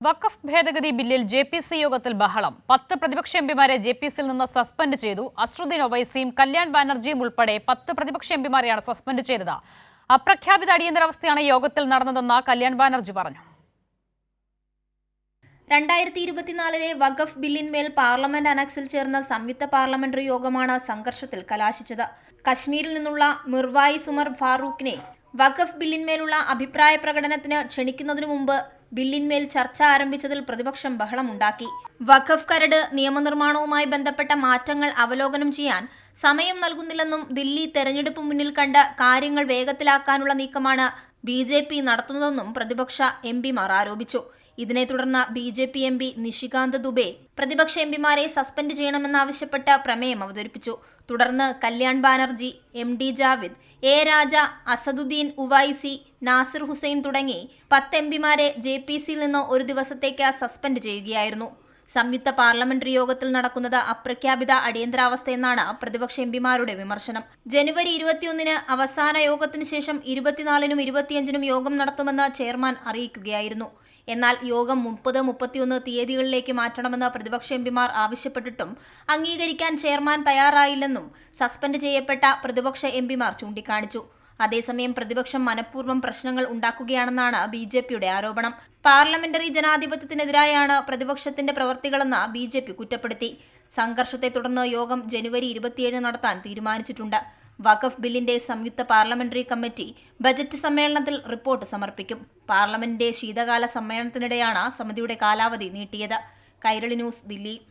വഖഫ് ഭേദഗതി ബില്ലിൽ ജെപിസി യോഗത്തിൽ ബഹളം. 10 പ്രതിപക്ഷ എംപിമാരെ ജെപിസിയിൽ നിന്ന് സസ്പെൻഡ് ചെയ്തു. അസ്റുദ്ദീൻ ഒവൈസിയും കല്യാൺ ബാനർജിയും ഉൾപ്പെടെ 10 പ്രതിപക്ഷ എംപിമാരെയാണ് സസ്പെൻഡ് ചെയ്തത്. അപ്രഖ്യാപിത അടിയന്തരാവസ്ഥയാണ് യോഗത്തിൽ നടന്നതെന്ന് കല്യാൺ ബാനർജി പറഞ്ഞു. 2024 വഖഫ് ബില്ലിന്മേൽ പാർലമെന്റ് അനക്സിൽ ചേർന്ന സംയുക്ത പാർലമെന്ററി യോഗമാണ് സംഘർഷത്തിൽ കലാശിച്ചത്. കശ്മീരിൽ നിന്നുള്ള മിർവായിസ് ഉമർ ഫാറൂഖിനെ വഖഫ് ബില്ലിന്മേലുള്ള അഭിപ്രായ പ്രകടനത്തിന് ക്ഷണിക്കുന്നതിനു മുമ്പ് ബില്ലിന്മേൽ ചർച്ച ആരംഭിച്ചതിൽ പ്രതിപക്ഷം ബഹളമുണ്ടാക്കി. വഖഫ് കരട് നിയമനിർമ്മാണവുമായി ബന്ധപ്പെട്ട മാറ്റങ്ങൾ അവലോകനം ചെയ്യാൻ സമയം നൽകുന്നില്ലെന്നും ദില്ലി തെരഞ്ഞെടുപ്പ് മുന്നിൽ കണ്ട് കാര്യങ്ങൾ വേഗത്തിലാക്കാനുള്ള നീക്കമാണ് BJP നടത്തുന്നതെന്നും പ്രതിപക്ഷ എംപിമാർ ആരോപിച്ചു. ഇതിനെ തുടർന്ന് BJP എംപി നിഷികാന്ത് ദുബെ പ്രതിപക്ഷ എംപിമാരെ സസ്പെൻഡ് ചെയ്യണമെന്നാവശ്യപ്പെട്ട് പ്രമേയം അവതരിപ്പിച്ചു. തുടർന്ന് കല്യാൺ ബാനർജി, MD ജാവിദ്, A രാജ, അസദുദ്ദീൻ ഉവൈസി, നാസിർ ഹുസൈൻ തുടങ്ങി 10 എംപിമാരെ JPCയിൽ നിന്ന് ഒരു ദിവസത്തേക്ക് സസ്പെൻഡ് ചെയ്യുകയായിരുന്നു. സംയുക്ത പാർലമെന്ററി യോഗത്തിൽ നടക്കുന്നത് അപ്രഖ്യാപിത അടിയന്തരാവസ്ഥയെന്നാണ് പ്രതിപക്ഷ എംപിമാരുടെ വിമർശനം. ജനുവരി 21 അവസാന യോഗത്തിന് ശേഷം 24-നും 25-നും യോഗം നടത്തുമെന്ന് ചെയർമാൻ അറിയിക്കുകയായിരുന്നു. എന്നാൽ യോഗം 30-31 തീയതികളിലേക്ക് മാറ്റണമെന്ന് പ്രതിപക്ഷ എംപിമാർ ആവശ്യപ്പെട്ടിട്ടും അംഗീകരിക്കാൻ ചെയർമാൻ തയ്യാറായില്ലെന്നും സസ്പെൻഡ് ചെയ്യപ്പെട്ട പ്രതിപക്ഷ എംപിമാർ ചൂണ്ടിക്കാണിച്ചു. അതേസമയം പ്രതിപക്ഷം മനഃപൂർവ്വം പ്രശ്നങ്ങൾ ഉണ്ടാക്കുകയാണെന്നാണ് BJPയുടെ ആരോപണം. പാർലമെന്ററി ജനാധിപത്യത്തിനെതിരായാണ് പ്രതിപക്ഷത്തിന്റെ പ്രവർത്തികളെന്ന് BJP കുറ്റപ്പെടുത്തി. സംഘർഷത്തെ തുടർന്ന് യോഗം ജനുവരി 27 നടത്താൻ തീരുമാനിച്ചിട്ടുണ്ട്. വഖഫ് ബില്ലിന്റെ സംയുക്ത പാർലമെന്ററി കമ്മിറ്റി ബജറ്റ് സമ്മേളനത്തിൽ റിപ്പോർട്ട് സമർപ്പിക്കും. പാർലമെന്റിന്റെ ശീതകാല സമ്മേളനത്തിനിടെയാണ് സമിതിയുടെ കാലാവധി നീട്ടിയത്. കൈരളി ന്യൂസ്, ദില്ലി.